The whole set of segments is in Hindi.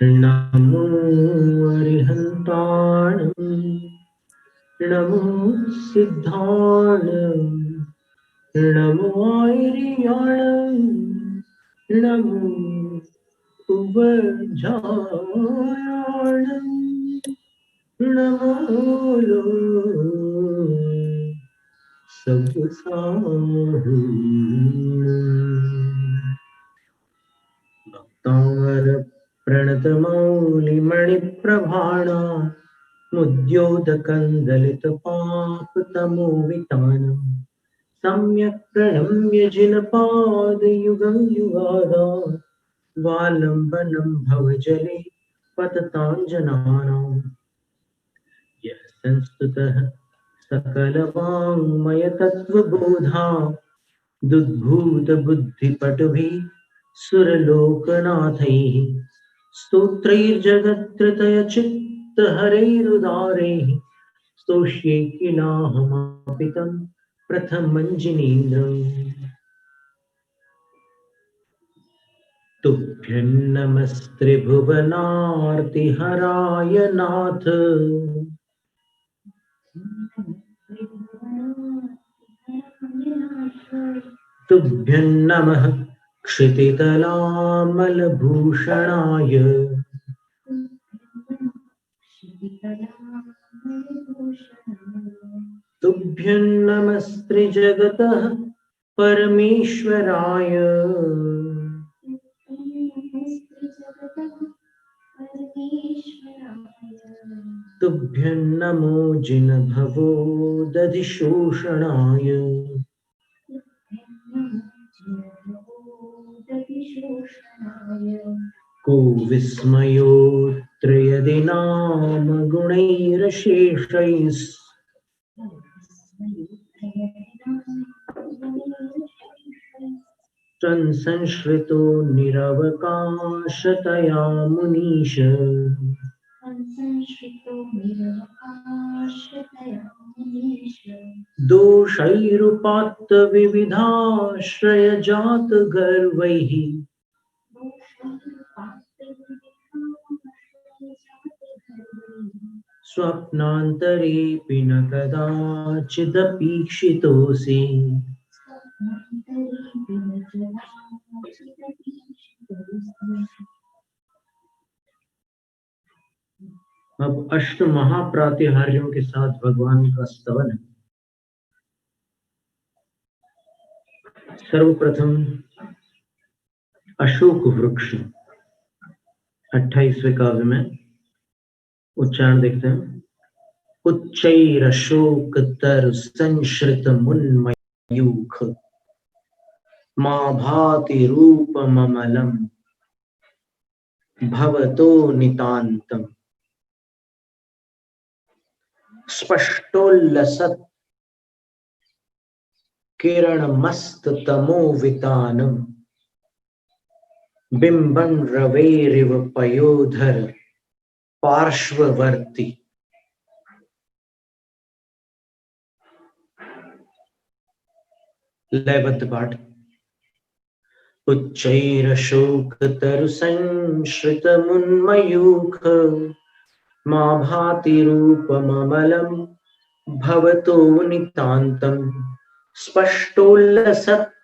नमो अरिहन्ताणं नमो सिद्धाणं नमो आयर्याणं नमो उवजायाणं नमो सबसाहूणं भक्तार प्रणतमौलिमणिप्रभाणा मुद्योतकन्दलितपापतमोवितानम् सम्यक् प्रणम्य जिनपादयुगं युगादा वालम्बनं भवजले पतताञ्जनानाम् यः संस्तुतः सकलवाङ्मयतत्त्वबोधा दुद्भूतबुद्धिपटुभिः सुरलोकनाथैः स्तोत्रैर्जगत्कृतयचित्तहरैरुदारैः स्तोष्ये किलाहमपि तं प्रथमञ्जिनीन्द्रम् तुभ्यं नमस्त्रिभुवनार्तिहराय नाथ तुभ्यं नमः क्षितितलामलभूषणाय तुभ्यं नमस्त्रिजगतः परमेश्वराय तुभ्यं नमो जिनभवो दधिशोषणाय को विस्मयोत्रयदिनामगुणैरशेषैः संश्रितो निरवकाशतया मुनीश दोषैरुपात्तविविधाश्रयजातगर्वैः स्वप्नान्तरेऽपि न कदाचिदपीक्षितोऽसि अब अष्ट महाप्रातिहार्यों के साथ भगवान का स्तवन है। सर्वप्रथम अशोक वृक्ष 28वें काव्य में उच्चारण देखते हैं। उच्चैरशोकतर संश्रित मुन्मयूख मा भाति रूपममलं भवतो नितान्तम् स्पष्टोल्लसत् किरणमस्ततमोवितानम् बिम्बं रवेरिव पयोधर पार्श्ववर्ती। लयबद्ध पाठ। उच्चैरशोकतरुसंश्रितमुन्मयूख मा भाति रूपममलं भवतो नितान्तम् स्पष्टोल्लसत्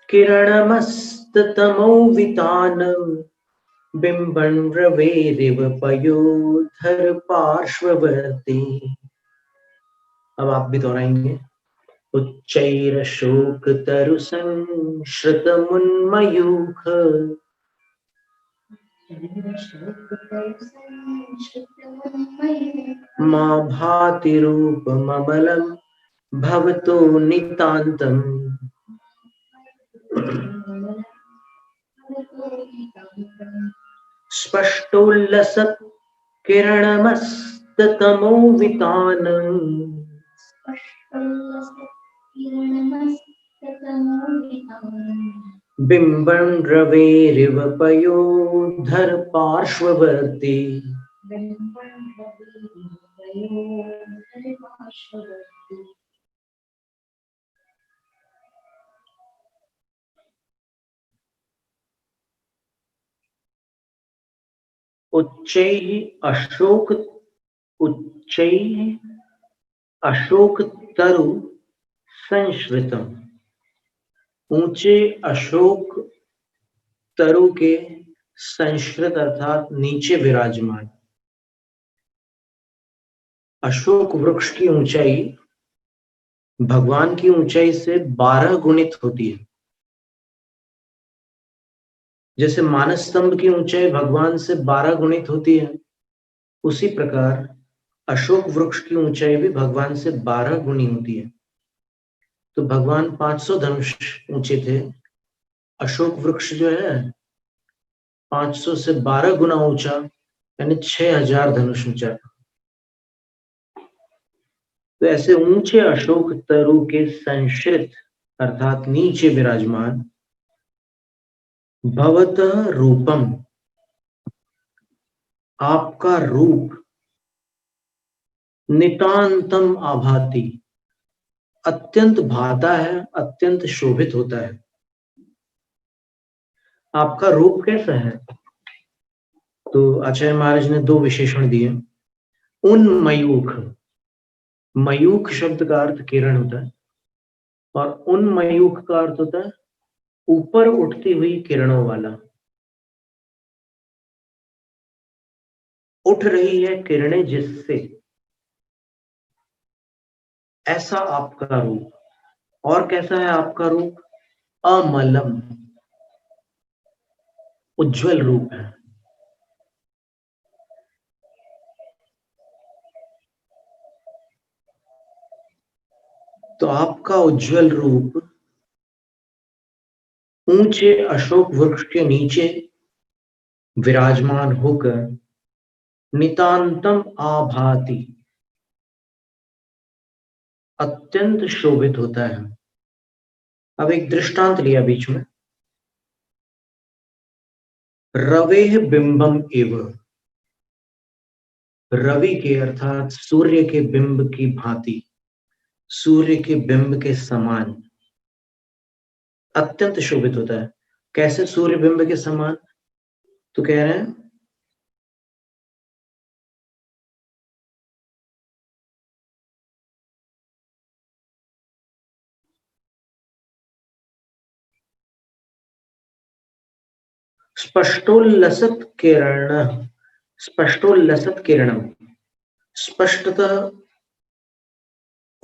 किरणमस्ततमोवितानम् बिम्बं रवेरिव पयोधर पार्श्ववर्ती। अब आप भी दोहराएंगे। उच्चैरशोकतरुसंश्रितमुन्मयूख मा भाति रूपममलं भवतो नितान्तम् स्पष्टोल्लसत् किरणमस्ततमोवितानम् बिम्बं रवेरिव पयोधर पार्श्ववर्ती। उच्चैः अशोक तरु संश्रितम, ऊंचे अशोक तरु के संश्रित अर्थात नीचे विराजमान। अशोक वृक्ष की ऊंचाई भगवान की ऊंचाई से 12 गुणित होती है। जैसे मानस स्तंभ की ऊंचाई भगवान से 12 गुणित होती है, उसी प्रकार अशोक वृक्ष की ऊंचाई भी भगवान से 12 गुनी होती है। तो भगवान 500 धनुष ऊंचे थे, अशोक वृक्ष जो है 500 से 12 गुना ऊंचा, यानी 6000 धनुष ऊंचा। तो ऐसे ऊंचे अशोक तरु के संश्रित अर्थात नीचे विराजमान भवतः रूपम, आपका रूप नितांतम आभाति, अत्यंत भाता है, अत्यंत शोभित होता है। आपका रूप कैसा है? तो आचार्य महाराज ने 2 विशेषण दिए। उन्मयूख, मयूख शब्द का अर्थ किरण होता है, और उन्मयूख का अर्थ होता है ऊपर उठती हुई किरणों वाला। उठ रही है किरणें जिससे, ऐसा आपका रूप। और कैसा है आपका रूप? अमलम, उज्जवल रूप है। तो आपका उज्जवल रूप ऊंचे अशोक वृक्ष के नीचे विराजमान होकर नितांतम आभाति, अत्यंत शोभित होता है। अब एक दृष्टांत लिया बीच में। रवेह बिंबम एव, रवि के अर्थात सूर्य के बिंब की भांति, सूर्य के बिंब के समान अत्यंत शोभित होता है। कैसे सूर्य बिंब के समान? तो कह रहे हैं स्पष्टोल्लसत किरण, स्पष्टोल्लसत किरणम, स्पष्टतः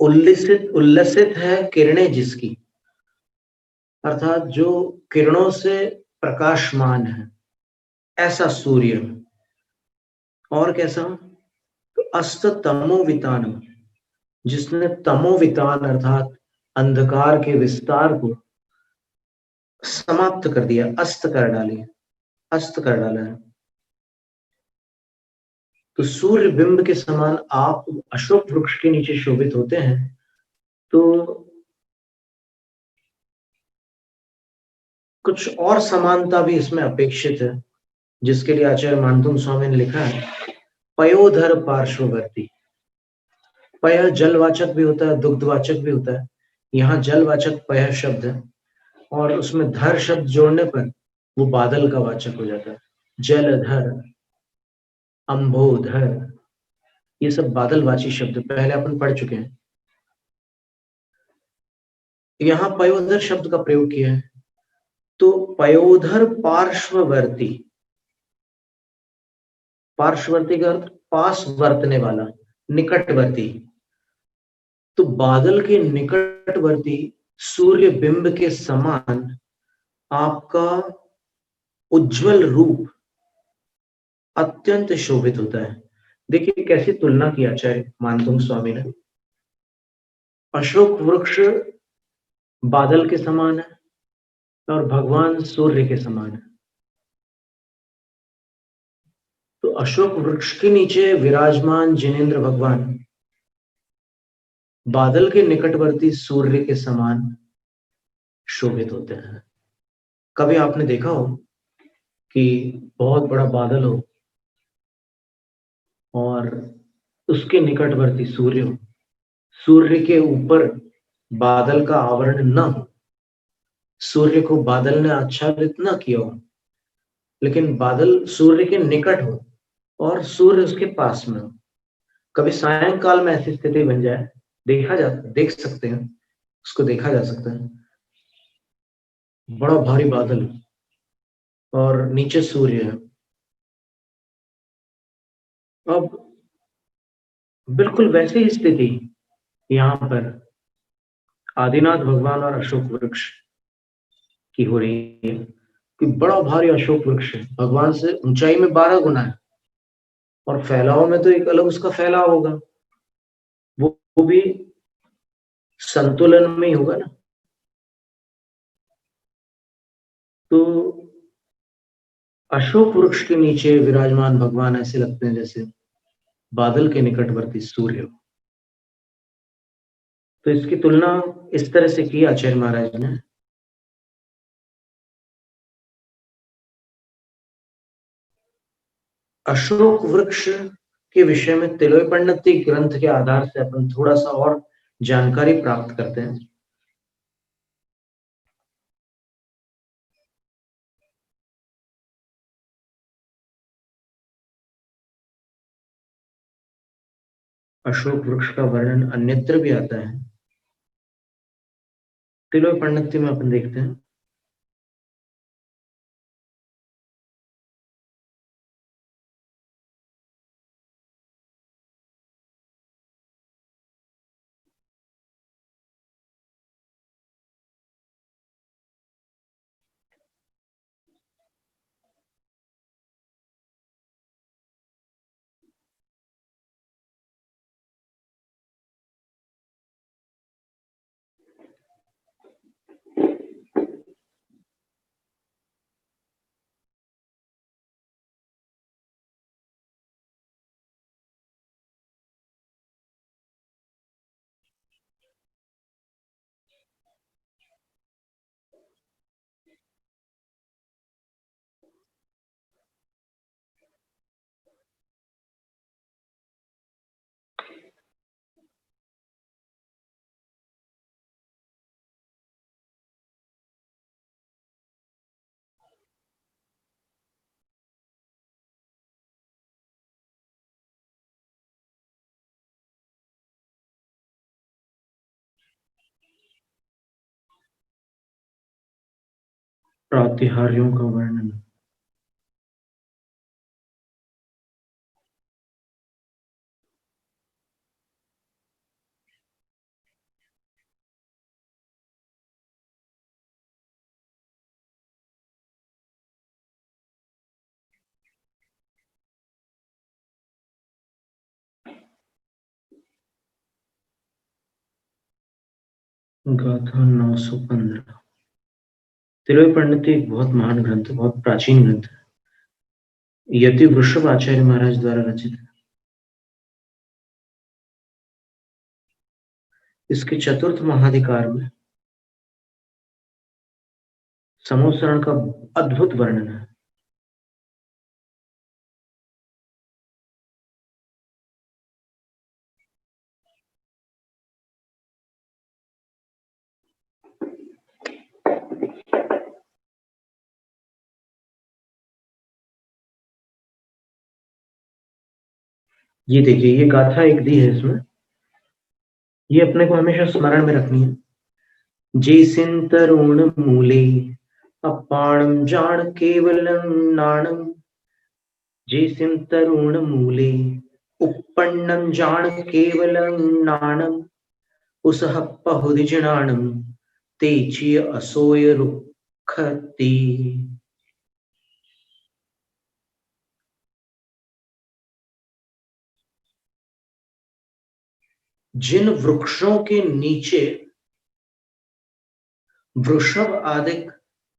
उल्लसित है किरणें जिसकी, अर्थात जो किरणों से प्रकाशमान है, ऐसा सूर्य। और कैसा? तो अस्त तमोवितानम, जिसने तमोवितान अर्थात अंधकार के विस्तार को समाप्त कर दिया, अस्त कर डाली, अस्त कर डाला है। तो सूर्य बिंब के समान आप अशोक वृक्ष के नीचे शोभित होते हैं। तो कुछ और समानता भी इसमें अपेक्षित है, जिसके लिए आचार्य मानतुंग स्वामी ने लिखा है पयोधर पार्श्ववर्ती। पय जलवाचक भी होता है, दुग्धवाचक भी होता है। यहाँ जलवाचक पय शब्द है, और उसमें धर शब्द जोड़ने पर वो बादल का वाचक हो जाता है। जलधर, अंबोधर, ये सब बादलवाची शब्द पहले अपन पढ़ चुके हैं। यहाँ पयोधर शब्द का प्रयोग किया है। तो पयोधर पार्श्ववर्ती, पार्श्ववर्ती का अर्थ पास वर्तने वाला, निकटवर्ती। तो बादल के निकटवर्ती सूर्य बिंब के समान आपका उज्जवल रूप अत्यंत शोभित होता है। देखिए कैसी तुलना की आचार्य मानतुंग स्वामी ने। अशोक वृक्ष बादल के समान है और भगवान सूर्य के समान है। तो अशोक वृक्ष के नीचे विराजमान जिनेंद्र भगवान बादल के निकटवर्ती सूर्य के समान शोभित होते हैं। कभी आपने देखा हो कि बहुत बड़ा बादल हो और उसके निकटवर्ती सूर्य हो, सूर्य के ऊपर बादल का आवरण न हो, सूर्य को बादल ने आच्छादित न किया हो, लेकिन बादल सूर्य के निकट हो, और सूर्य उसके पास में हो। कभी सायंकाल में ऐसी स्थिति बन जाए, देख सकते हैं, उसको देखा जा सकता है, बड़ा भारी बादल और नीचे सूर्य है। अब बिल्कुल वैसी ही स्थिति यहाँ पर आदिनाथ भगवान और अशोक वृक्ष की हो रही है कि बड़ा भारी अशोक वृक्ष है, भगवान से ऊंचाई में 12 गुना है और फैलाव में तो एक अलग उसका फैलाव होगा, वो भी संतुलन में ही होगा ना। तो अशोक वृक्ष के नीचे विराजमान भगवान ऐसे लगते हैं जैसे बादल के निकटवर्ती सूर्य। तो इसकी तुलना इस तरह से की आचार्य महाराज ने। अशोक वृक्ष के विषय में तिलोय पंडिती ग्रंथ के आधार से अपन थोड़ा सा और जानकारी प्राप्त करते हैं। अशोक वृक्ष का वर्णन अन्यत्र भी आता है, तिलोय पंडिती में अपन देखते हैं। प्रातिहार्यों का वर्णन। गाथा 915। तिलोय पंडिती एक बहुत महान ग्रंथ, बहुत प्राचीन ग्रंथ है, यति वृषभ आचार्य महाराज द्वारा रचित है। इसके चतुर्थ महाधिकार में समोसरण का अद्भुत वर्णन है। ये देखिए, ये गाथा एक दी है इसमें, ये अपने को हमेशा स्मरण में रखनी है। जेसिन तरुण मूले अपाणम जान केवलम नाणम, जेसिन तरुण मूले uppannam जान केवलम नाणम, उसह पहुदिजनाणम तेची असोय रुखती। जिन वृक्षों के नीचे वृषभ आदि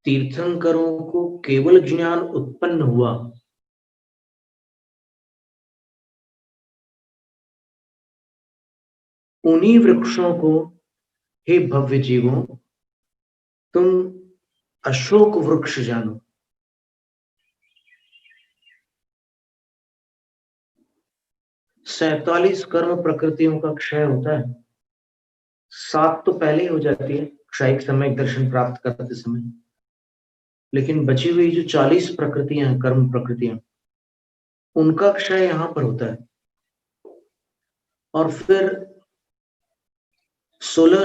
तीर्थंकरों को केवल ज्ञान उत्पन्न हुआ, उन्हीं वृक्षों को हे भव्य जीवों तुम अशोक वृक्ष जानो। 47 कर्म प्रकृतियों का क्षय होता है, 7 तो पहले ही हो जाती है क्षयिक समय दर्शन प्राप्त करते समय, लेकिन बची हुई जो 40 प्रकृतियां हैं, कर्म प्रकृतियां, उनका क्षय यहाँ पर होता है। और फिर 13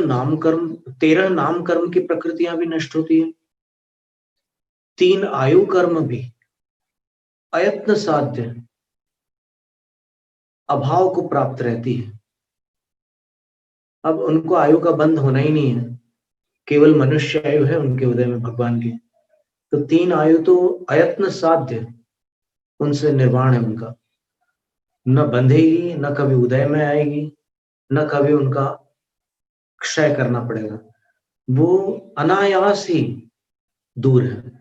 नाम कर्म की प्रकृतियां भी नष्ट होती है। 3 आयु कर्म भी अयत्न साध्य अभाव को प्राप्त रहती है। अब उनको आयु का बंध होना ही नहीं है, केवल मनुष्य आयु है उनके उदय में भगवान की। तो 3 आयु तो अयत्न साध्य उनसे निर्वाण है उनका, न बंधेगी, न कभी उदय में आएगी, न कभी उनका क्षय करना पड़ेगा, वो अनायास ही दूर है।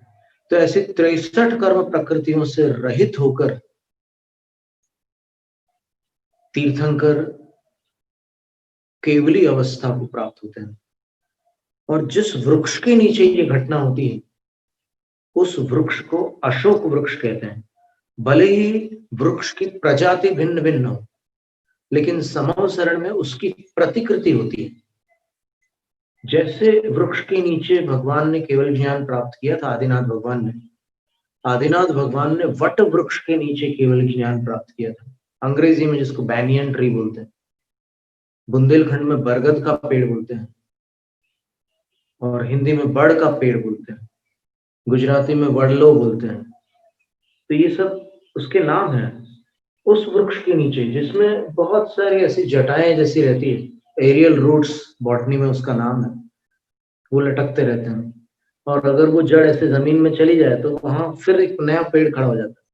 तो ऐसे 63 कर्म प्रकृतियों से रहित होकर तीर्थंकर केवली अवस्था को प्राप्त होते हैं। और जिस वृक्ष के नीचे ये घटना होती है उस वृक्ष को अशोक वृक्ष कहते हैं। भले ही वृक्ष की प्रजाति भिन्न भिन्न हो, लेकिन समवसरण में उसकी प्रतिकृति होती है। जैसे वृक्ष के नीचे भगवान ने केवल ज्ञान प्राप्त किया था, आदिनाथ भगवान ने वट वृक्ष के नीचे केवल ज्ञान प्राप्त किया था। अंग्रेजी में जिसको बैनियन ट्री बोलते हैं, बुंदेलखंड में बरगद का पेड़ बोलते हैं, और हिंदी में बड़ का पेड़ बोलते हैं, गुजराती में वडलो बोलते हैं। तो ये सब उसके नाम हैं। उस वृक्ष के नीचे जिसमें बहुत सारी ऐसी जटाएं जैसी रहती है, एरियल रूट्स बॉटनी में उसका नाम है, वो लटकते रहते हैं, और अगर वो जड़ ऐसे जमीन में चली जाए तो वहां फिर एक नया पेड़ खड़ा हो जाता है।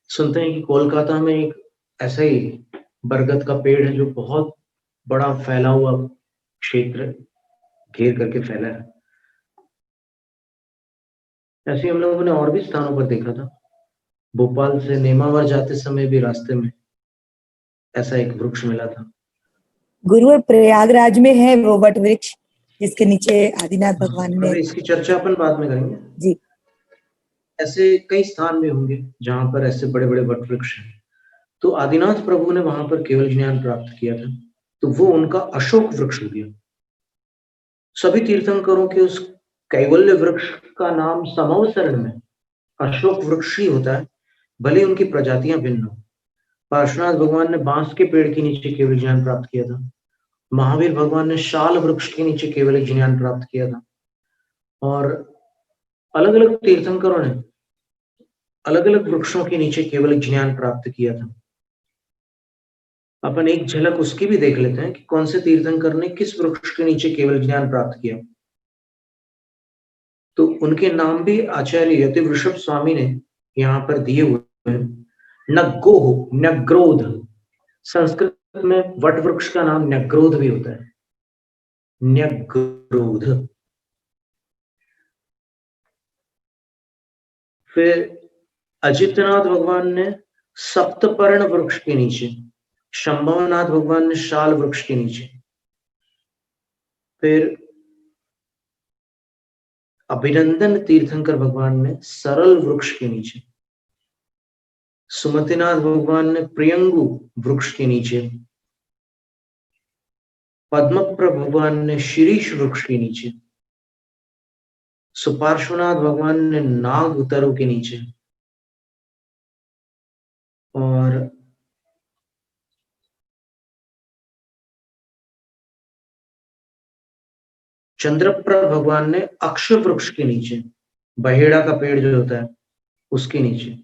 सुनते हैं कि कोलकाता में एक ऐसा ही बरगद का पेड़ है जो बहुत बड़ा फैला हुआ क्षेत्र घेर करके फैला है। ऐसे हम लोगों ने और भी स्थानों पर देखा था। भोपाल से नेमावर जाते समय भी रास्ते में ऐसा एक वृक्ष मिला था। गुरु प्रयागराज में है वो वट वृक्ष जिसके नीचे आदिनाथ भगवान ने। इसकी चर्चा अपन बाद में करेंगे जी। ऐसे कई स्थान में होंगे जहां पर ऐसे बड़े बड़े वट वृक्ष हैं। तो आदिनाथ प्रभु ने वहां पर केवल ज्ञान प्राप्त किया था, तो वो उनका अशोक वृक्ष हो गया। सभी तीर्थंकरों के उस कैवल्य वृक्ष का नाम समवसरण में अशोक वृक्ष ही होता है, भले उनकी प्रजातियां भिन्न हो। पार्श्वनाथ भगवान ने बांस के पेड़ के नीचे केवल ज्ञान प्राप्त किया था। महावीर भगवान ने शाल वृक्ष के नीचे केवल ज्ञान प्राप्त किया था। और अलग अलग तीर्थंकरों ने अलग अलग वृक्षों के नीचे केवल ज्ञान प्राप्त किया था। अपन एक झलक उसकी भी देख लेते हैं कि कौन से तीर्थंकर ने किस वृक्ष के नीचे केवल ज्ञान प्राप्त किया। तो उनके नाम भी आचार्य यति वृषभ स्वामी ने यहाँ पर दिए हुए हैं। नग्गोह, नग्रोध, संस्कृत में वट वृक्ष का नाम न्यग्रोध भी होता है, न्यग्रोध। फिर अजितनाथ भगवान ने सप्तपर्ण वृक्ष के नीचे, शंभवनाथ भगवान ने शाल वृक्ष के नीचे, फिर अभिनंदन तीर्थंकर भगवान ने सरल वृक्ष के नीचे, सुमतिनाथ भगवान ने प्रियंगु वृक्ष के नीचे, पद्मप्र भगवान ने शीरीष वृक्ष के नीचे, सुपार्श्वनाथ भगवान ने नाग उतरु के नीचे, और चंद्रप्र भगवान ने अक्ष वृक्ष के नीचे, बहेड़ा का पेड़ जो होता है उसके नीचे,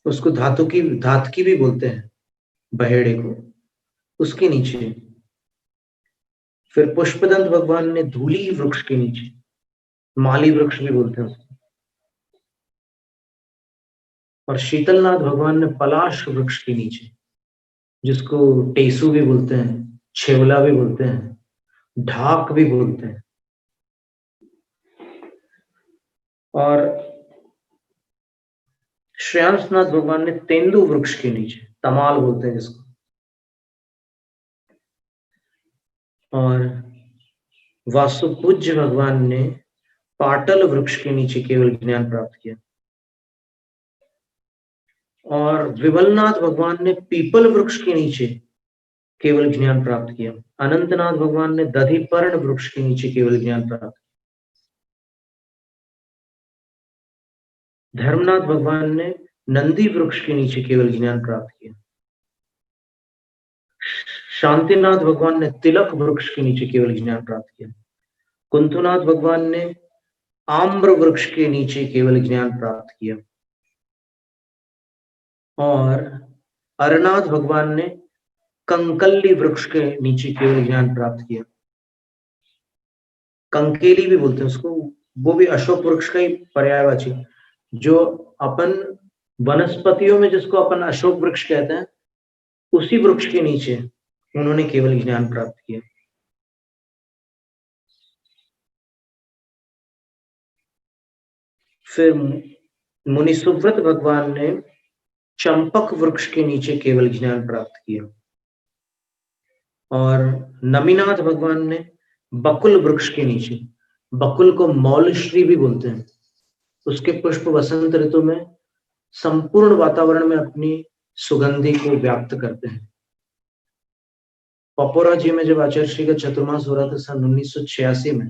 उसको धातकी भी बोलते हैं बहेड़े को, उसके नीचे। फिर पुष्पदंत भगवान ने धूली वृक्ष के नीचे, माली वृक्ष भी बोलते हैं उसको, और शीतलनाथ भगवान ने पलाश वृक्ष के नीचे, जिसको टेसू भी बोलते हैं, छेवला भी बोलते हैं, ढाक भी बोलते हैं। और श्रेयांसनाथ भगवान ने तेंदु वृक्ष के नीचे, तमाल बोलते हैं जिसको, और वासुपूज्य भगवान ने पाटल वृक्ष के नीचे केवल ज्ञान प्राप्त किया, और विमलनाथ भगवान ने पीपल वृक्ष के नीचे केवल ज्ञान प्राप्त किया। अनंतनाथ भगवान ने दधिपर्ण वृक्ष के नीचे केवल ज्ञान प्राप्त किया। धर्मनाथ भगवान ने नंदी वृक्ष के नीचे केवल ज्ञान प्राप्त किया। शांतिनाथ भगवान ने तिलक वृक्ष के नीचे केवल ज्ञान प्राप्त किया। कुंथुनाथ भगवान ने आम्र वृक्ष के नीचे केवल ज्ञान प्राप्त किया। और अरनाथ भगवान ने कंकल्ली वृक्ष के नीचे केवल ज्ञान प्राप्त किया। कंकेली भी बोलते हैं उसको, वो भी अशोक वृक्ष का ही पर्यायवाची, जो अपन वनस्पतियों में जिसको अपन अशोक वृक्ष कहते हैं, उसी वृक्ष के नीचे उन्होंने केवल ज्ञान प्राप्त किया। फिर मुनि सुव्रत भगवान ने चंपक वृक्ष के नीचे केवल ज्ञान प्राप्त किया। और नमिनाथ भगवान ने बकुल वृक्ष के नीचे, बकुल को मौलश्री भी बोलते हैं, उसके पुष्प वसंत ऋतु में संपूर्ण वातावरण में अपनी सुगंधि को व्याप्त करते हैं। पपोरा जी में जब आचार्य श्री का चतुर्मास हो रहा था सन 1986 में,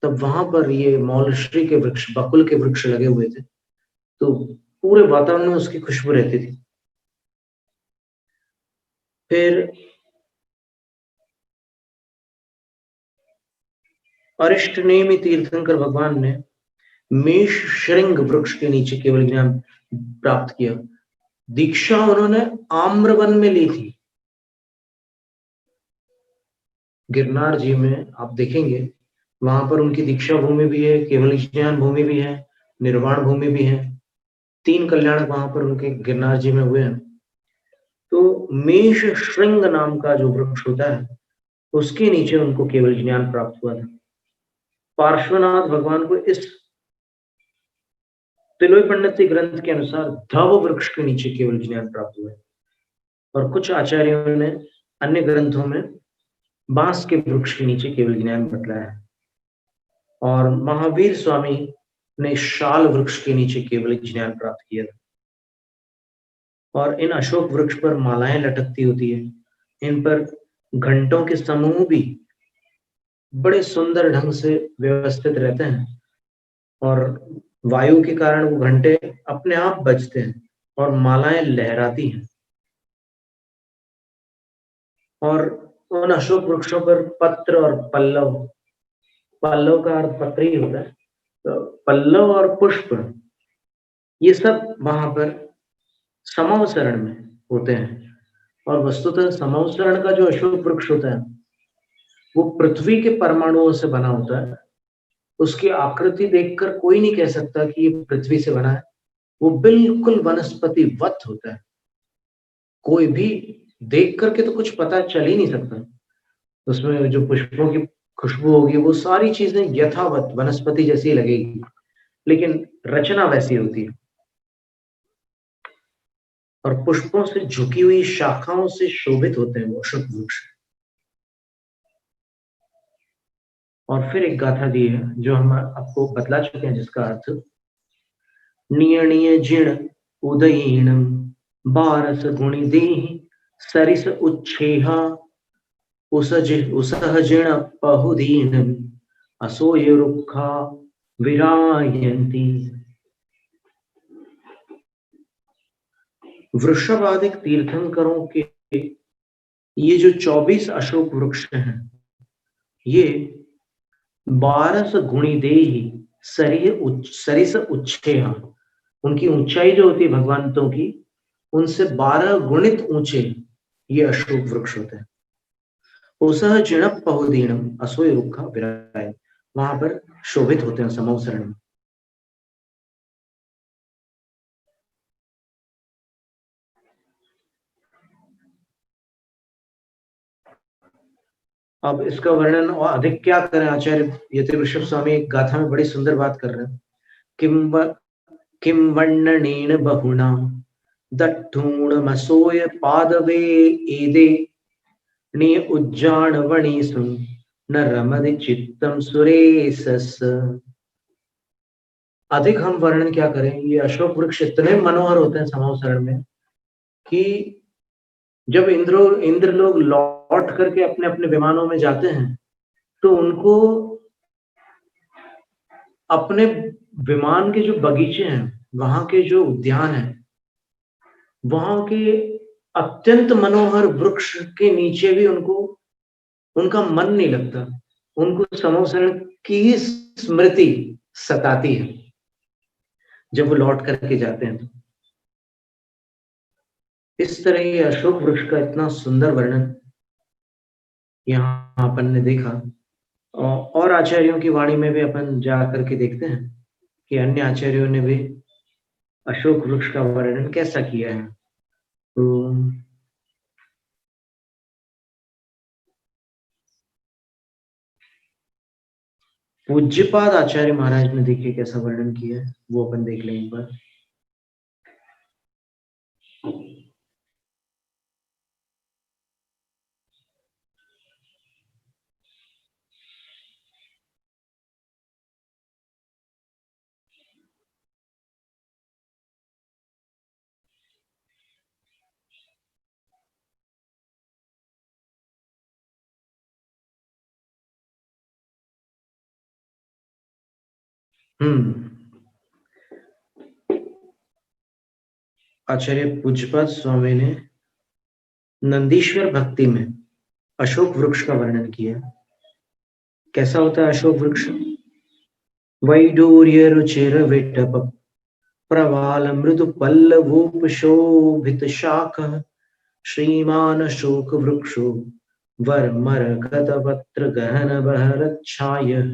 तब वहां पर ये मौलश्री के वृक्ष, बकुल के वृक्ष लगे हुए थे, तो पूरे वातावरण में उसकी खुशबू रहती थी। फिर अरिष्टनेमि तीर्थंकर भगवान ने मेष श्रृंग वृक्ष के नीचे केवल ज्ञान प्राप्त किया। दीक्षा उन्होंने आम्रवन में ली थी। गिरनार जी में आप देखेंगे, वहां पर उनकी दीक्षा भूमि भी है, केवल ज्ञान भूमि भी है, निर्वाण भूमि भी है। 3 कल्याण वहां पर उनके गिरनार जी में हुए हैं। तो मेष श्रृंग नाम का जो वृक्ष होता है, उसके नीचे उनको केवल ज्ञान प्राप्त हुआ था। पार्श्वनाथ भगवान को इस तिलोई पंडित ग्रंथ के अनुसार धव वृक्ष के नीचे केवल ज्ञान प्राप्त हुआ है। और कुछ आचार्यों ने अन्य ग्रंथों में बांस के वृक्ष के नीचे केवल ज्ञान बतलाया है। और महावीर स्वामी ने शाल वृक्ष के नीचे केवल ज्ञान प्राप्त किया था। और इन अशोक वृक्ष पर मालाएं लटकती होती है, इन पर घंटों के समूह भी बड़े सुंदर ढंग से व्यवस्थित रहते हैं, और वायु के कारण वो घंटे अपने आप बजते हैं और मालाएं लहराती हैं। और उन अशोक वृक्षों पर पत्र और पल्लव, पल्लव का अर्थ पत्र ही होता है, तो पल्लव और पुष्प ये सब वहां पर समवसरण में होते हैं। और वस्तुतः समवसरण का जो अशोक वृक्ष होता है, वो पृथ्वी के परमाणुओं से बना होता है। उसकी आकृति देखकर कोई नहीं कह सकता कि ये पृथ्वी से बना है, वो बिल्कुल वनस्पति वत होता है। कोई भी देख करके तो कुछ पता चल ही नहीं सकता। उसमें जो पुष्पों की खुशबू होगी, वो सारी चीजें यथावत वनस्पति जैसी लगेगी, लेकिन रचना वैसी होती है। और पुष्पों से झुकी हुई शाखाओं से शोभित होते हैं वो अशोक वृक्ष। और फिर एक गाथा दी है जो हम आपको बतला चुके हैं, जिसका अर्थ नियणीय जिण उदयीणम बारस गुणि देहि सरिस उच्छेहा उसह जिण पहुदीनम असोय रुखा विरायन्ति। वृषभादिक तीर्थंकरों के ये जो 24 अशोक वृक्ष हैं, ये 12 गुणी देहि सरिस उच्छेहा, उनकी ऊंचाई जो होती है भगवंतों की, उनसे 12 गुणित ऊंचे ये अशोक वृक्ष होते हैं। उसह जिणप पहुदीनम असोय रुखा विराय, वहां पर शोभित होते हैं समवसरण में। अब इसका वर्णन और अधिक क्या करें, आचार्य यतिवृषभ स्वामी एक गाथा में बड़ी सुंदर बात कर रहे हैं। किम वर्णनेन बहुना दट्ठूणमसोय पादवे एदे नि उज्जान वणिसु न रमदि चित्तम सुरेसस। अधिक हम वर्णन क्या करें, ये अशोक वृक्ष इतने मनोहर होते हैं समवसरण में कि जब इंद्र लोग लौट करके अपने अपने विमानों में जाते हैं, तो उनको अपने विमान के जो बगीचे हैं वहां के जो उद्यान है, वहां के अत्यंत मनोहर वृक्ष के नीचे भी उनका मन नहीं लगता, उनको समोसरण की स्मृति सताती है जब वो लौट करके जाते हैं। तो इस तरह ये अशोक वृक्ष का इतना सुंदर वर्णन यहाँ अपन ने देखा। और आचार्यों की वाणी में भी अपन जा करके देखते हैं कि अन्य आचार्यों ने भी अशोक वृक्ष का वर्णन कैसा किया है। तो पूज्यपाद आचार्य महाराज ने देखिए कैसा वर्णन किया है, वो अपन देख लें एक बार। आचार्य पूज्यपाद स्वामी ने नंदीश्वर भक्ति में अशोक वृक्ष का वर्णन किया। कैसा होता है अशोक वृक्ष? वैडूर्य रुचिर विटप प्रवाल मृदु पल्लवोपशोभित शाखः श्रीमान अशोक वृक्षो वर्मरकत पत्र गहन बहरच्छायः।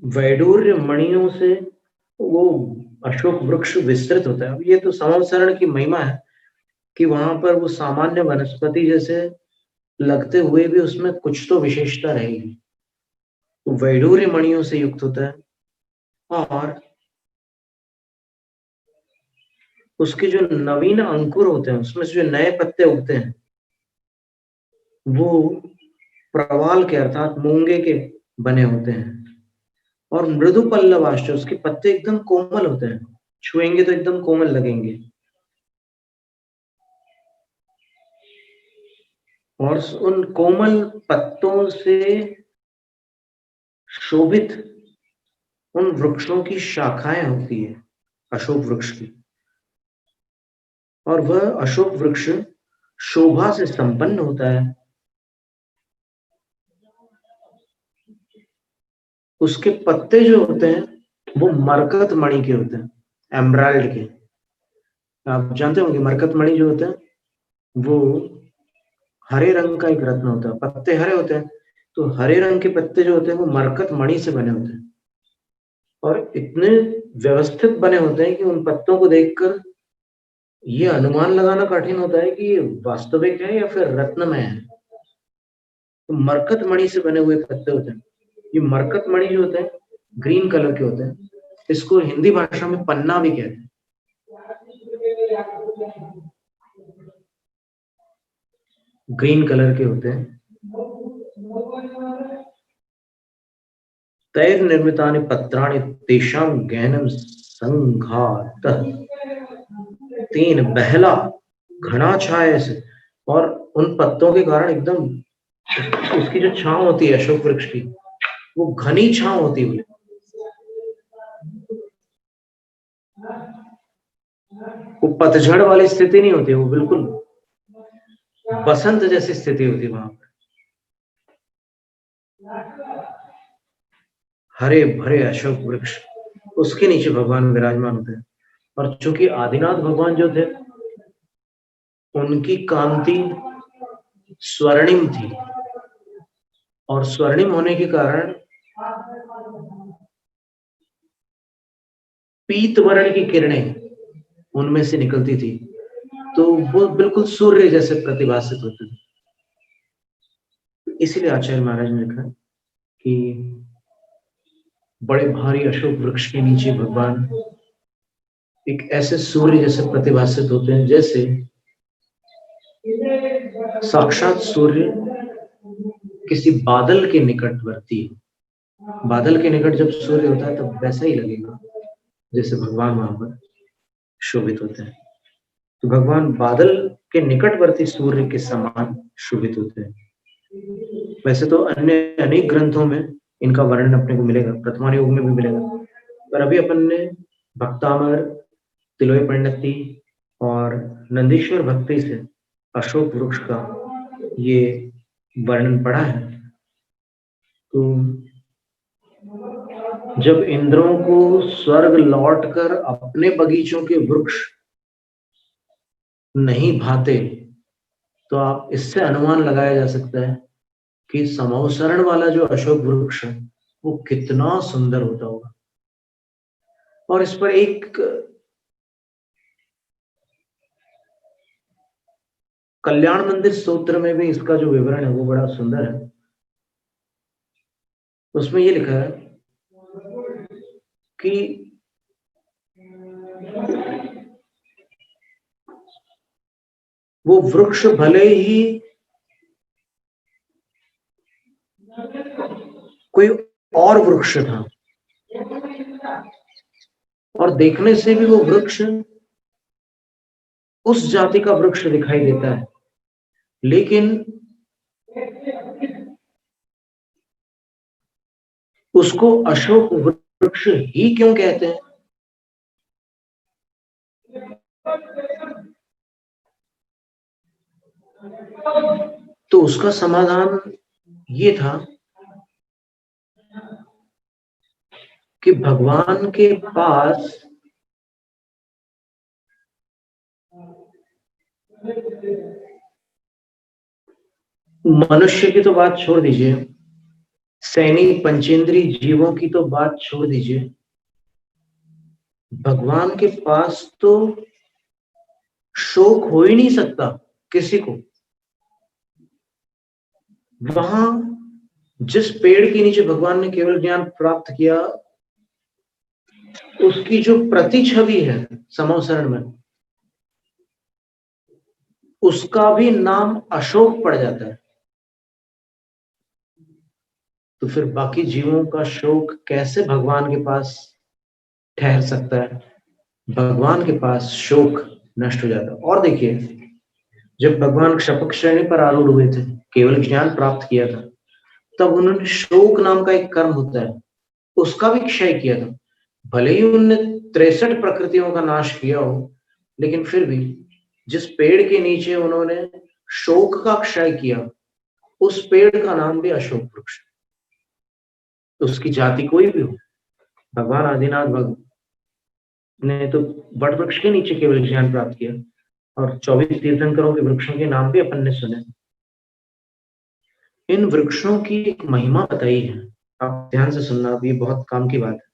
वैडूर्य मणियों से वो अशोक वृक्ष विस्तृत होता है। अब ये तो संवत्सरण की महिमा है कि वहां पर वो सामान्य वनस्पति जैसे लगते हुए भी उसमें कुछ तो विशेषता रहेगी। तो वैडूर्य मणियों से युक्त होता है और उसके जो नवीन अंकुर होते हैं, उसमें से जो नए पत्ते उगते हैं, वो प्रवाल के अर्थात मूंगे के बने होते हैं। और मृदु पल्लवाश्च, उसके पत्ते एकदम कोमल होते हैं, छुएंगे तो एकदम कोमल लगेंगे। और उन कोमल पत्तों से शोभित उन वृक्षों की शाखाएं होती है अशोक वृक्ष की। और वह अशोक वृक्ष शोभा से संपन्न होता है। उसके पत्ते जो होते हैं वो मरकत मणि के होते हैं, एमराल्ड के। आप जानते होंगे मरकत मणि जो होता है वो हरे रंग का एक रत्न होता है, पत्ते हरे होते हैं, तो हरे रंग के पत्ते जो होते हैं वो मरकत मणि से बने होते हैं और इतने व्यवस्थित बने होते हैं कि उन पत्तों को देखकर ये अनुमान लगाना कठिन होता है कि ये वास्तविक है या फिर रत्नमय है। तो मरकत मणि से बने हुए पत्ते होते हैं। ये मरकत मणि जो होते हैं ग्रीन कलर के होते हैं, इसको हिंदी भाषा में पन्ना भी कहते हैं। ग्रीन कलर के होते हैं। तैर निर्मितानि पत्राणि तेषां गहनं संघातः तेन बहला घना छाया से। और उन पत्तों के कारण एकदम उसकी जो छांव होती है अशोक वृक्ष की, वो घनी छांव होती है। वो पतझड़ वाली स्थिति नहीं होती, वो बिल्कुल बसंत जैसी स्थिति होती है वहां पर। हरे भरे अशोक वृक्ष, उसके नीचे भगवान विराजमान होते हैं। और चूंकि आदिनाथ भगवान जो थे उनकी कांति स्वर्णिम थी और स्वर्णिम होने के कारण पीत वर्ण की किरणें उनमें से निकलती थी, तो वो बिल्कुल सूर्य जैसे प्रतिभासित होते थे। इसीलिए आचार्य महाराज ने लिखा कि बड़े भारी अशोक वृक्ष के नीचे भगवान एक ऐसे सूर्य जैसे प्रतिभासित होते हैं जैसे साक्षात सूर्य किसी बादल के निकटवर्ती है। बादल के निकट जब सूर्य होता है तब वैसा ही लगेगा। जैसे भगवान वहां पर शोभित होते हैं। तो भगवान बादल के निकटवर्ती सूर्य के समान शोभित होते हैं। वैसे तो अन्य अनेक ग्रंथों में इनका वर्णन अपने को मिलेगा, प्रथमा योग में भी मिलेगा, पर अभी अपन ने भक्तामर, तिलोय परिणति और नंदीश्वर भक्ति से अशोक वृक्ष का ये वर्णन पढ़ा है। तो जब इंद्रों को स्वर्ग लौटकर अपने बगीचों के वृक्ष नहीं भाते, तो आप इससे अनुमान लगाया जा सकता है कि समौसरण वाला जो अशोक वृक्ष है वो कितना सुंदर होता होगा। और इस पर एक कल्याण मंदिर सूत्र में भी इसका जो विवरण है वो बड़ा सुंदर है। उसमें ये लिखा है कि वो वृक्ष भले ही कोई और वृक्ष था और देखने से भी वो वृक्ष उस जाति का वृक्ष दिखाई देता है, लेकिन उसको अशोक वृक्ष ही क्यों कहते हैं? तो उसका समाधान ये था कि भगवान के पास मनुष्य की तो बात छोड़ दीजिए, सैनिक पंचेंद्रीय जीवों की तो बात छोड़ दीजिए, भगवान के पास तो शोक हो ही नहीं सकता किसी को। वहां जिस पेड़ के नीचे भगवान ने केवल ज्ञान प्राप्त किया, उसकी जो प्रतिछवि है समवसरण में, उसका भी नाम अशोक पड़ जाता है। तो फिर बाकी जीवों का शोक कैसे भगवान के पास ठहर सकता है? भगवान के पास शोक नष्ट हो जाता है। और देखिए, जब भगवान शपक श्रेणी पर आरूढ़ हुए थे, केवल ज्ञान प्राप्त किया था, तब उन्होंने शोक नाम का एक कर्म होता है उसका भी क्षय किया था। भले ही उनने 63 प्रकृतियों का नाश किया हो, लेकिन फिर भी जिस पेड़ के नीचे उन्होंने शोक का क्षय किया, उस पेड़ का नाम भी अशोक वृक्ष। तो उसकी जाति कोई भी हो, भगवान आदिनाथ भगवान ने तो वट वृक्ष के नीचे केवल ज्ञान प्राप्त किया, और 24 तीर्थंकरों के वृक्षों के नाम भी अपन ने सुने। इन वृक्षों की एक महिमा बताई है, आप ध्यान से सुनना, अब ये बहुत काम की बात है।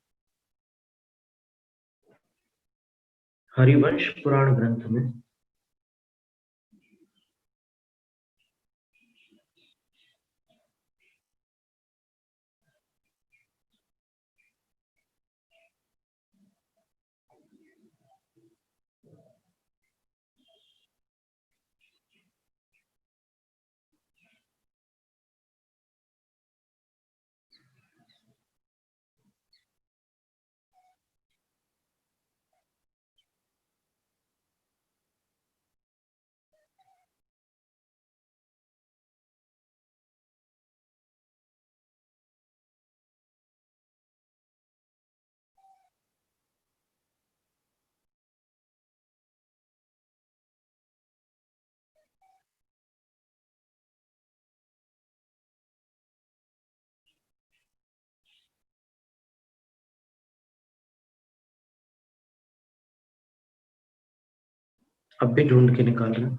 हरिवंश पुराण ग्रंथ में अब भी ढूंढ के निकाल रहे हैं।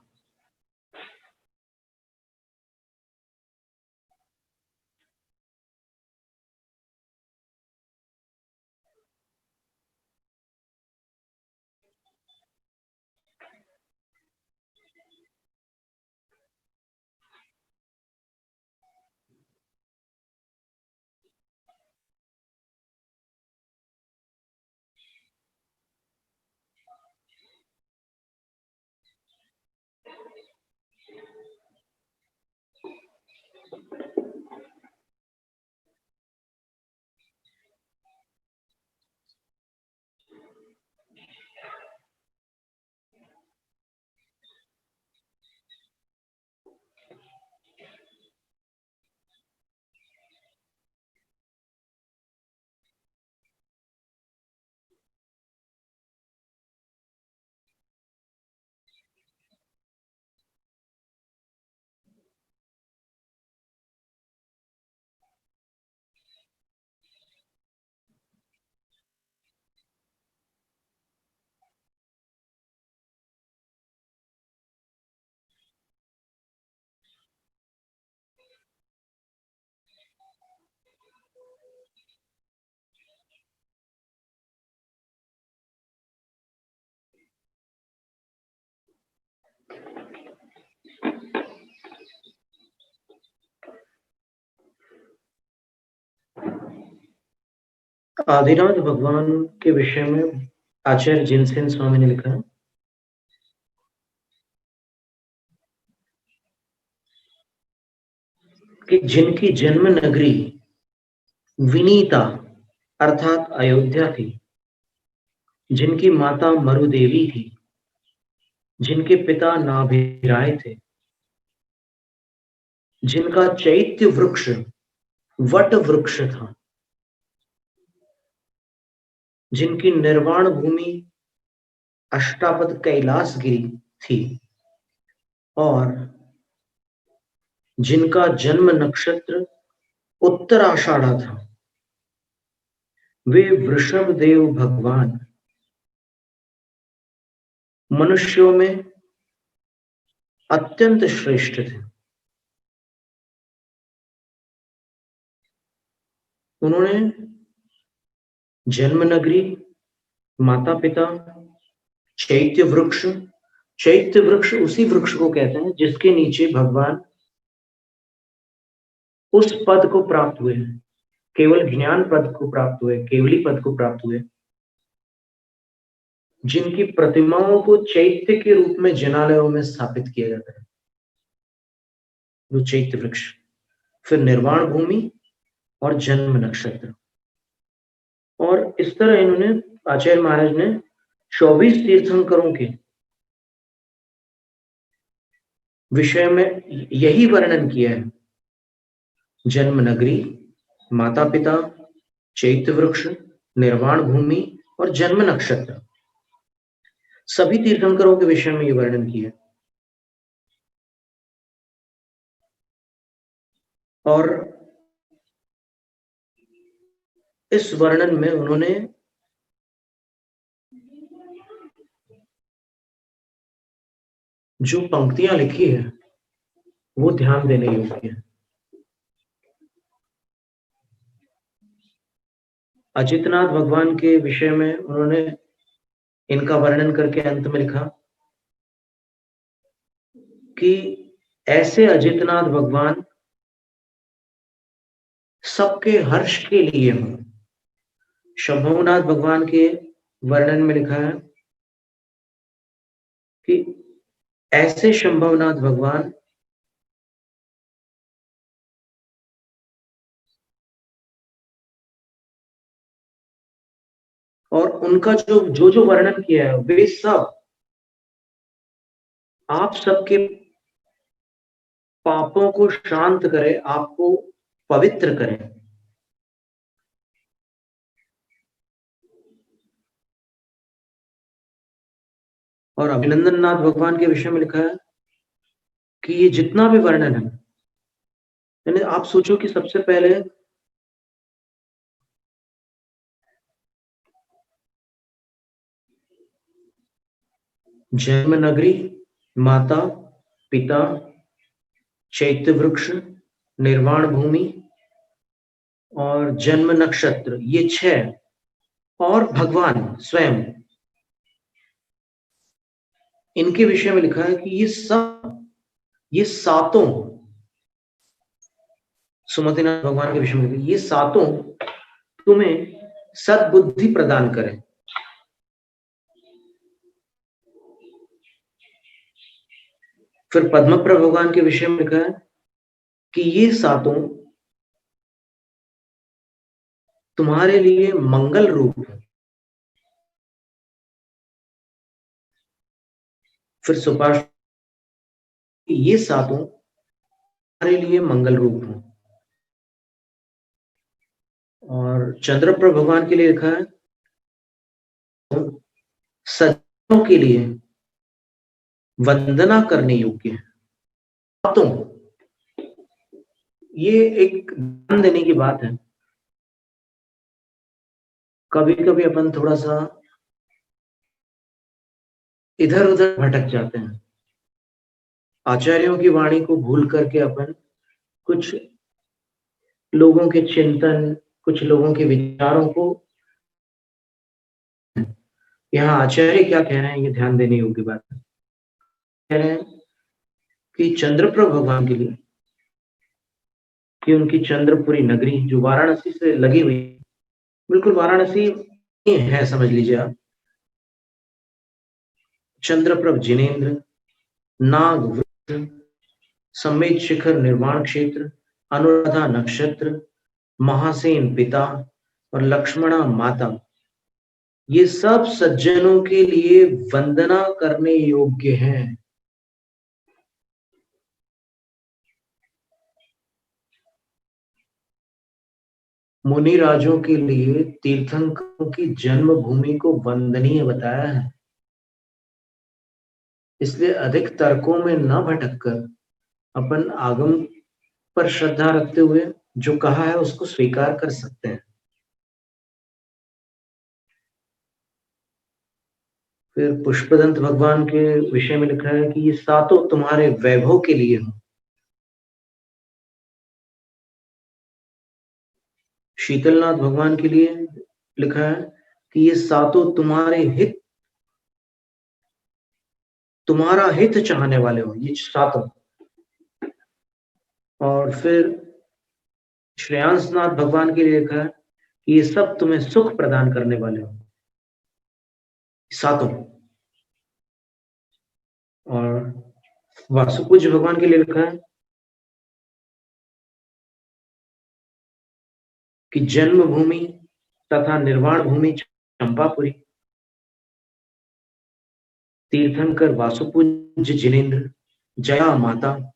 आदिनाथ भगवान के विषय में आचार्य जिनसेन स्वामी ने लिखा है कि जिनकी जन्म नगरी विनीता अर्थात अयोध्या थी, जिनकी माता मरुदेवी थी, जिनके पिता नाभिराय थे, जिनका चैत्य वृक्ष वट वृक्ष था, जिनकी निर्वाण भूमि अष्टापद कैलाशगिरी थी और जिनका जन्म नक्षत्र उत्तराषाढ़ा था, वे वृषभ देव भगवान मनुष्यों में अत्यंत श्रेष्ठ थे। उन्होंने जन्म नगरी, माता पिता, चैत्य वृक्ष, चैत्य वृक्ष उसी वृक्ष को कहते हैं जिसके नीचे भगवान उस पद को प्राप्त हुए, केवल ज्ञान पद को प्राप्त हुए, केवली पद को प्राप्त हुए, जिनकी प्रतिमाओं को चैत्य के रूप में जिनालयों में स्थापित किया जाता है, वो चैत्य वृक्ष। फिर निर्वाण भूमि और जन्म नक्षत्र। और इस तरह इन्होंने आचार्य महाराज ने 24 तीर्थंकरों के विषय में यही वर्णन किया है। जन्म नगरी, माता पिता, चैत्य वृक्ष, निर्वाण भूमि और जन्म नक्षत्र, सभी तीर्थंकरों के विषय में ये वर्णन किया है। और इस वर्णन में उन्होंने जो पंक्तियां लिखी है वो ध्यान देने योग्य है। अजितनाथ भगवान के विषय में उन्होंने इनका वर्णन करके अंत में लिखा कि ऐसे अजितनाथ भगवान सबके हर्ष के लिए हों। शंभुनाथ भगवान के वर्णन में लिखा है कि ऐसे शंभुनाथ भगवान और उनका जो वर्णन किया है वे सब आप सबके पापों को शांत करे, आपको पवित्र करें। और अभिनंदन नाथ भगवान के विषय में लिखा है कि ये जितना भी वर्णन है, यानी आप सोचो कि सबसे पहले जन्म नगरी, माता पिता, चैत्य वृक्ष, निर्वाण भूमि और जन्म नक्षत्र, ये 6, और भगवान स्वयं, इनके विषय में लिखा है कि ये सातों, सुमतिनाथ भगवान के विषय में ये सातों तुम्हें सद्बुद्धि प्रदान करें। फिर पद्मप्रभ भगवान के विषय में लिखा है कि ये सातों तुम्हारे लिए मंगल रूप है। फिर सुपार्श, ये सातों तुम्हारे लिए मंगल रूप है। और चंद्रप्रभ भगवान के लिए लिखा है सज्जनों के लिए वंदना करने योग्य है। सातों, ये एक ध्यान देने की बात है। कभी कभी अपन थोड़ा सा इधर उधर भटक जाते हैं, आचार्यों की वाणी को भूल करके अपन कुछ लोगों के चिंतन, कुछ लोगों के विचारों को, यहाँ आचार्य क्या कह रहे हैं ये ध्यान देने योग्य बात है। कह रहे हैं कि चंद्रप्रभ भगवान के लिए कि उनकी चंद्रपुरी नगरी जो वाराणसी से लगी हुई, बिल्कुल वाराणसी है, समझ लीजिए आप। चंद्रप्रभ जिनेन्द्र, नाग वृक्ष, सम्मेद शिखर निर्वाण क्षेत्र, अनुराधा नक्षत्र, महासेन पिता और लक्ष्मणा माता, ये सब सज्जनों के लिए वंदना करने योग्य हैं। मुनि राजों के लिए तीर्थंकरों की जन्मभूमि को वंदनीय बताया है। इसलिए अधिक तर्कों में न भटककर अपन आगम पर श्रद्धा रखते हुए जो कहा है उसको स्वीकार कर सकते हैं। फिर पुष्पदंत भगवान के विषय में लिखा है कि ये सातों तुम्हारे वैभव के लिए हो। शीतलनाथ भगवान के लिए लिखा है कि ये सातों तुम्हारा हित चाहने वाले हो, ये सातों। और फिर श्रेयांसनाथ भगवान के लिए लिखा है कि ये सब तुम्हें सुख प्रदान करने वाले हो, सातों। और वासुपूज्य भगवान के लिए लिखा है कि जन्मभूमि तथा निर्वाण भूमि चंपापुरी, तीर्थंकर वासुपूज्य जिनेन्द्र, जया माता,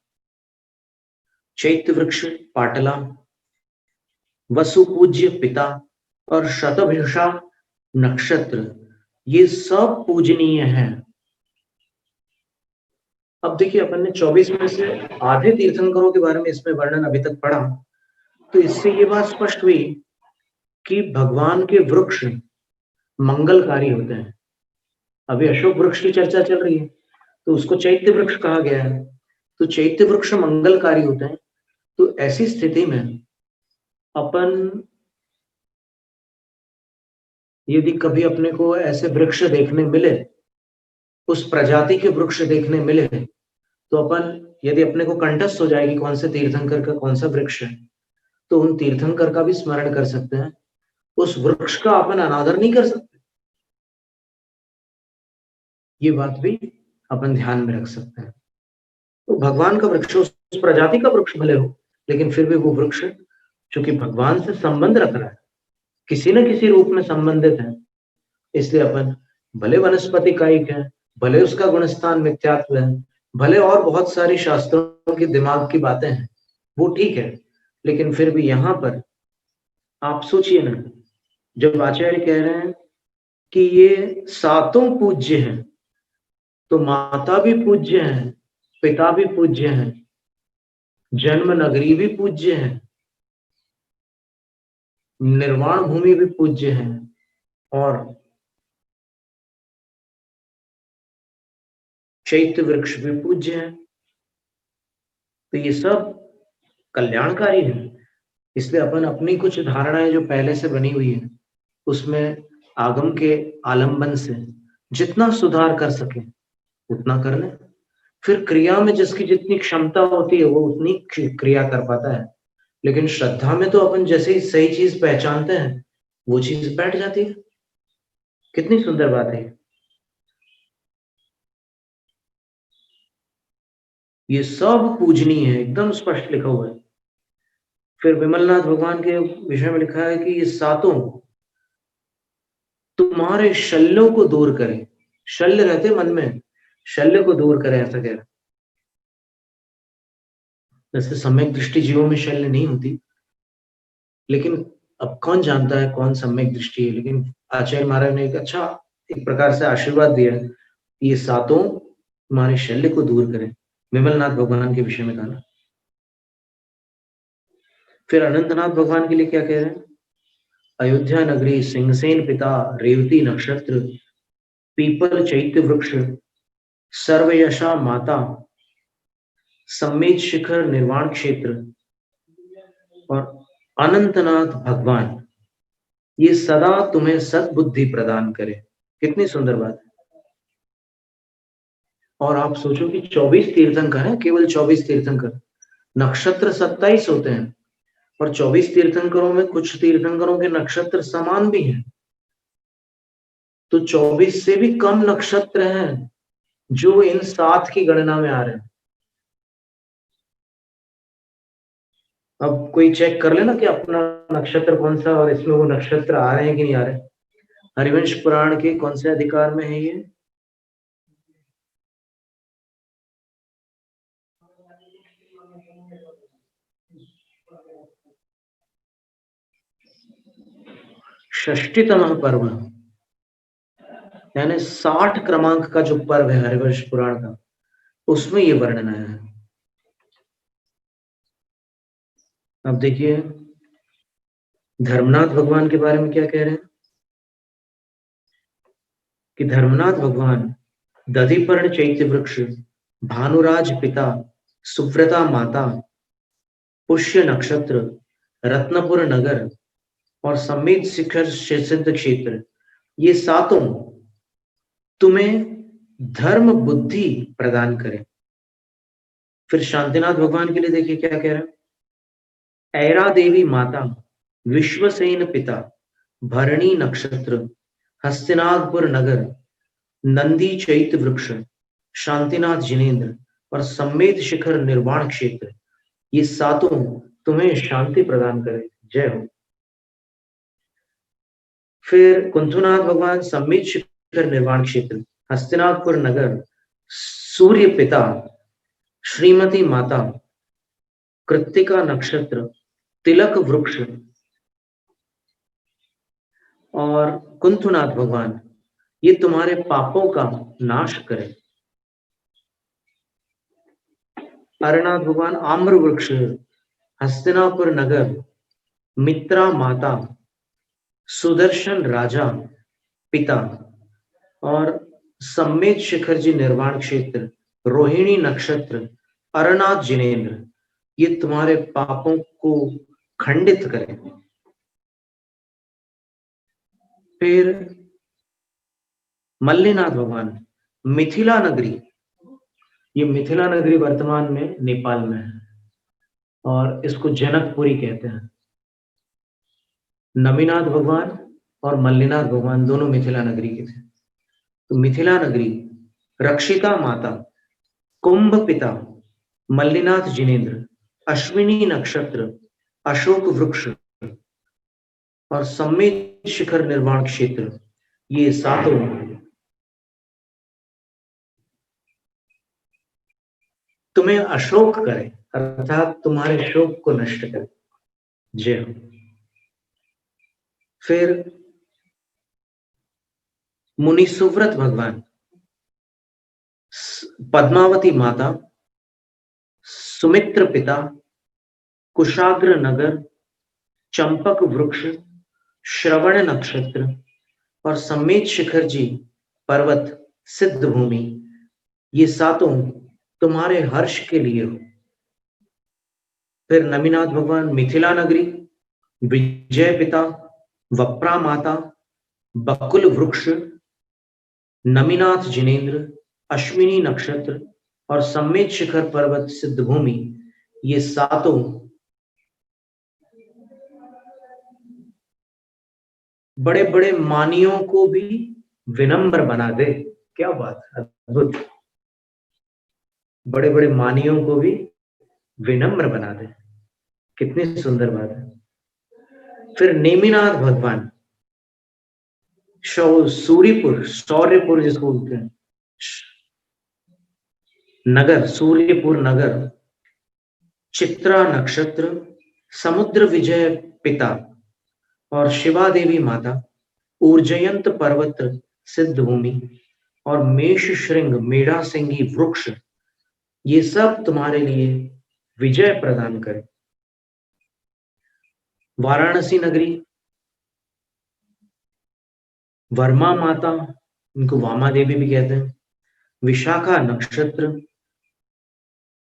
चैत्य वृक्ष पाटला, वसुपूज्य पिता और शतभिषा नक्षत्र, ये सब पूजनीय हैं। अब देखिए, अपन ने 24 में से आधे तीर्थंकरों के बारे में इसमें वर्णन अभी तक पढ़ा, तो इससे ये बात स्पष्ट हुई कि भगवान के वृक्ष मंगलकारी होते हैं। अभी अशोक वृक्ष की चर्चा चल रही है, तो उसको चैत्य वृक्ष कहा गया है। तो चैत्य वृक्ष मंगलकारी होते हैं। तो ऐसी स्थिति में अपन यदि कभी अपने को ऐसे वृक्ष देखने मिले, उस प्रजाति के वृक्ष देखने मिले, तो अपन यदि अपने को कंठस्थ हो जाएगी कौन से तीर्थंकर का कौन सा वृक्ष है, तो उन तीर्थंकर का भी स्मरण कर सकते हैं। उस वृक्ष का अपन अनादर नहीं कर सकते, ये बात भी अपन ध्यान में रख सकते हैं। तो भगवान का वृक्ष, उस प्रजाति का वृक्ष भले हो, लेकिन फिर भी वो वृक्ष जो कि भगवान से संबंध रख रहा है, किसी न किसी रूप में संबंधित है, इसलिए अपन भले वनस्पति कायिक है, भले उसका गुणस्थान मिथ्यात्व है, भले और बहुत सारी शास्त्रों के दिमाग की बातें हैं, वो ठीक है, लेकिन फिर भी यहां पर आप सोचिए ना, जब आचार्य कह रहे हैं कि ये सातों पूज्य हैं, तो माता भी पूज्य है, पिता भी पूज्य है, जन्म नगरी भी पूज्य है, निर्वाण भूमि भी पूज्य है, और चैत्य वृक्ष भी पूज्य है। तो ये सब कल्याणकारी है। इसलिए अपन अपनी कुछ धारणाएं जो पहले से बनी हुई है, उसमें आगम के आलंबन से जितना सुधार कर सके उतना कर ले। फिर क्रिया में जिसकी जितनी क्षमता होती है वो उतनी क्रिया कर पाता है, लेकिन श्रद्धा में तो अपन जैसे ही सही चीज पहचानते हैं वो चीज बैठ जाती है। कितनी सुंदर बात है। ये सब पूजनीय है, एकदम स्पष्ट लिखा हुआ है। फिर विमलनाथ भगवान के विषय में लिखा है कि ये सातों तुम्हारे शल्यों को दूर करें। शल्य रहते मन में, शल्य को दूर करें, ऐसा कह रहा। जैसे सम्यक दृष्टि जीवों में शल्य नहीं होती, लेकिन अब कौन जानता है कौन सम्यक दृष्टि है। लेकिन आचार्य महाराज ने एक प्रकार से आशीर्वाद दिया कि ये सातों तुम्हारे शल्य को दूर करें। विमलनाथ भगवान के विषय में कहा। फिर अनंतनाथ भगवान के लिए क्या कह रहे हैं? अयोध्या नगरी, सिंहसेन पिता, रेवती नक्षत्र, पीपल चैत्य वृक्ष, सर्वयशा माता, सम्मेद शिखर निर्वाण क्षेत्र और अनंतनाथ भगवान, ये सदा तुम्हें सद्बुद्धि प्रदान करे। कितनी सुंदर बात है। और आप सोचो कि 24 तीर्थंकर हैं, केवल 24 तीर्थंकर, नक्षत्र 27 होते हैं, और 24 तीर्थंकरों में कुछ तीर्थंकरों के नक्षत्र समान भी हैं, तो 24 से भी कम नक्षत्र हैं जो इन 7 की गणना में आ रहे हैं। अब कोई चेक कर लेना कि अपना नक्षत्र कौन सा और इसमें वो नक्षत्र आ रहे हैं कि नहीं आ रहे। हरिवंश पुराण के कौन से अधिकार में है ये? षष्ठीतम पर्व, यानी 60 क्रमांक का जो पर्व है हरिवंश पुराण का, उसमें ये वर्णन है। अब देखिए धर्मनाथ भगवान के बारे में क्या कह रहे हैं कि धर्मनाथ भगवान दधिपर्ण चैत्य वृक्ष, भानुराज पिता, सुव्रता माता, पुष्य नक्षत्र, रत्नपुर नगर और समेत शिखर सिद्ध क्षेत्र, ये सातों तुम्हें धर्म बुद्धि प्रदान करें। फिर शांतिनाथ भगवान के लिए देखिए क्या कह रहे हैं। ऐरा देवी माता, विश्वसेन पिता, भरणी नक्षत्र, हस्तिनापुर नगर, नंदी चैत्य वृक्ष, शांतिनाथ जिनेन्द्र और समेत शिखर निर्वाण क्षेत्र, ये सातों तुम्हें शांति प्रदान करें। जय हो। फिर कुंथुनाथ भगवान, समेत शिखर निर्वाण क्षेत्र, हस्तिनापुर नगर, सूर्य पिता, श्रीमती माता, कृत्तिका नक्षत्र, तिलक वृक्ष और कुंथुनाथ भगवान, ये तुम्हारे पापों का नाश करें। अरनाथ भगवान, आम्र वृक्ष, हस्तिनापुर नगर, मित्रा माता, सुदर्शन राजा पिता और समेत शिखर जी निर्वाण क्षेत्र, रोहिणी नक्षत्र, अरनाथ जिनेन्द्र, ये तुम्हारे पापों को खंडित करें। फिर मल्लिनाथ भगवान, मिथिला नगरी, ये मिथिला नगरी वर्तमान में नेपाल में है और इसको जनकपुरी कहते हैं। नमीनाथ भगवान और मल्लिनाथ भगवान दोनों मिथिला नगरी के थे। तो मिथिला नगरी, रक्षिता माता, कुंभ पिता, मल्लिनाथ जिनेन्द्र, अश्विनी नक्षत्र, अशोक वृक्ष और समेत शिखर निर्वाण क्षेत्र, ये सातों तुम्हें अशोक करें, अर्थात तुम्हारे शोक को नष्ट करें। जय हो। फिर मुनि सुव्रत भगवान, पद्मावती माता, सुमित्र पिता, कुशाग्र नगर, चंपक वृक्ष, श्रवण नक्षत्र और समेत शिखर जी पर्वत, सिद्ध भूमि, ये सातों तुम्हारे हर्ष के लिए हो। फिर नमीनाथ भगवान, मिथिला नगरी, विजय पिता, वप्रा माता, बकुल वृक्ष, नमीनाथ जिनेन्द्र, अश्विनी नक्षत्र और समेत शिखर पर्वत, सिद्ध भूमि, ये सातों बड़े बड़े मानियों को भी विनम्र बना दे। क्या बात, अद्भुत। बड़े बड़े मानियों को भी विनम्र बना दे, कितनी सुंदर बात है। फिर नेमिनाथ भगवान, सूर्यपुर, शौर्यपुर जिसको बोलते हैं, नगर, सूर्यपुर नगर, चित्रा नक्षत्र, समुद्र विजय पिता और शिवा देवी माता, ऊर्जयंत पर्वत, सिद्ध भूमि और मेष श्रृंग मेढ़ा सिंगी वृक्ष, ये सब तुम्हारे लिए विजय प्रदान करें। वाराणसी नगरी, वर्मा माता, इनको वामा देवी भी कहते हैं, विशाखा नक्षत्र,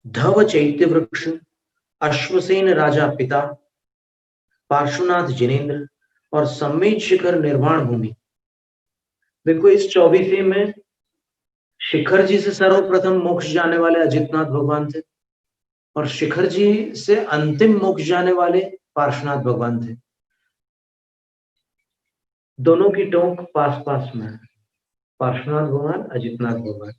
धव चैत्य वृक्ष, अश्वसेन राजा पिता, पार्श्वनाथ जिनेन्द्र और समेत शिखर निर्वाण भूमि। देखो इस 24 में शिखर जी से सर्वप्रथम मोक्ष जाने वाले अजितनाथ भगवान थे और शिखर जी से अंतिम मोक्ष जाने वाले पार्श्वनाथ भगवान थे। दोनों की टोंक पास पास में है, पार्श्वनाथ भगवान, अजितनाथ भगवान।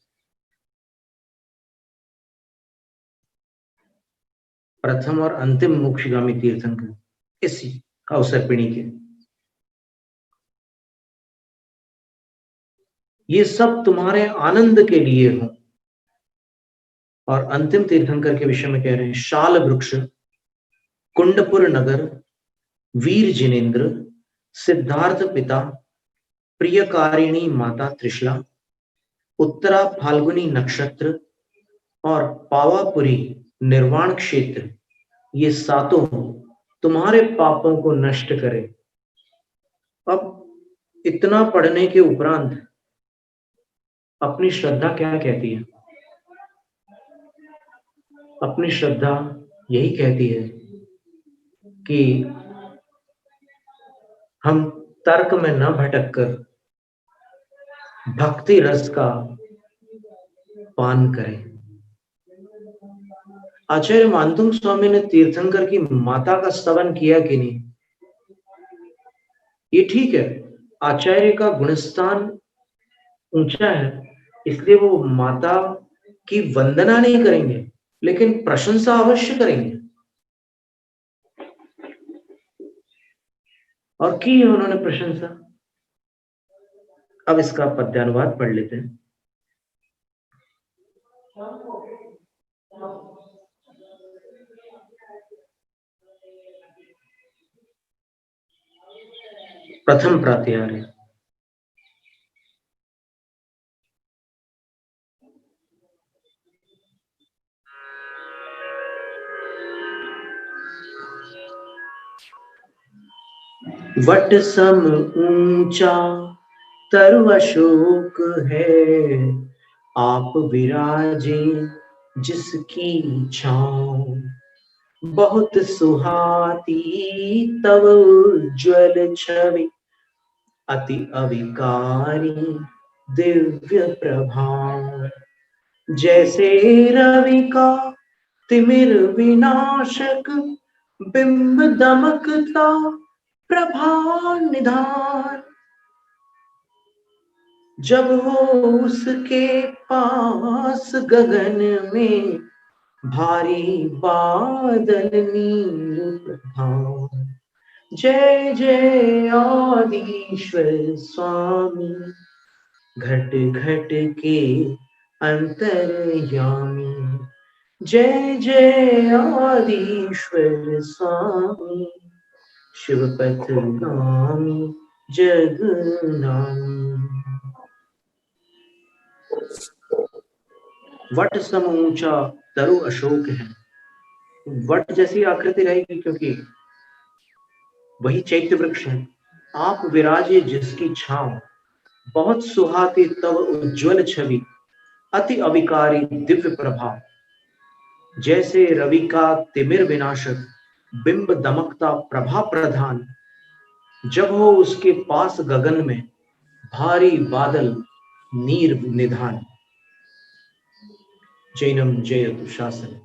प्रथम और अंतिम मोक्षगामी तीर्थंकर इस अवसर्पिणी के। ये सब तुम्हारे आनंद के लिए हो। और अंतिम तीर्थंकर के विषय में कह रहे हैं, शाल वृक्ष, कुंडपुर नगर, वीर जिनेन्द्र, सिद्धार्थ पिता, प्रियकारिणी माता त्रिशला, उत्तरा फाल्गुनी नक्षत्र और पावापुरी निर्वाण क्षेत्र, ये सातों तुम्हारे पापों को नष्ट करे। अब इतना पढ़ने के उपरांत अपनी श्रद्धा क्या कहती है? अपनी श्रद्धा यही कहती है कि हम तर्क में न भटककर भक्ति रस का पान करें। आचार्य मानतुंग स्वामी ने तीर्थंकर की माता का स्तवन किया कि नहीं? ये ठीक है, आचार्य का गुणस्थान ऊंचा है, इसलिए वो माता की वंदना नहीं करेंगे, लेकिन प्रशंसा अवश्य करेंगे। और की है उन्होंने प्रशंसा। अब इसका पद्यानुवाद पढ़ लेते हैं। प्रथम प्रात्यार्य। वट सम ऊंचा तरु अशोक है, आप विराजे जिसकी छाँव। बहुत सुहाती तव उज्ज्वल छवि, अति अविकारी दिव्य प्रभाव। जैसे रवि का तिमिर विनाशक, बिंब दमकता प्रभा निधान। जब हो उसके पास गगन में भारी बादल नील प्रभाव। जय जय आदिश्वर स्वामी, घट घट के अंतर्यामी। जय जय आदिश्वर स्वामी, शिवपथ गामी जगनामी। वट सम ऊंचा तरु अशोक है। वट जैसी आकृति रहेगी क्योंकि वही चैत्य वृक्ष है। आप विराजे जिसकी छांव, बहुत सुहाती तव उज्ज्वल छवि, अति अविकारी दिव्य प्रभाव। जैसे रवि का तिमिर विनाशक, बिंब दमकता प्रभा प्रधान। जब हो उसके पास गगन में भारी बादल नीर निधान। जैनम जयतु शासन।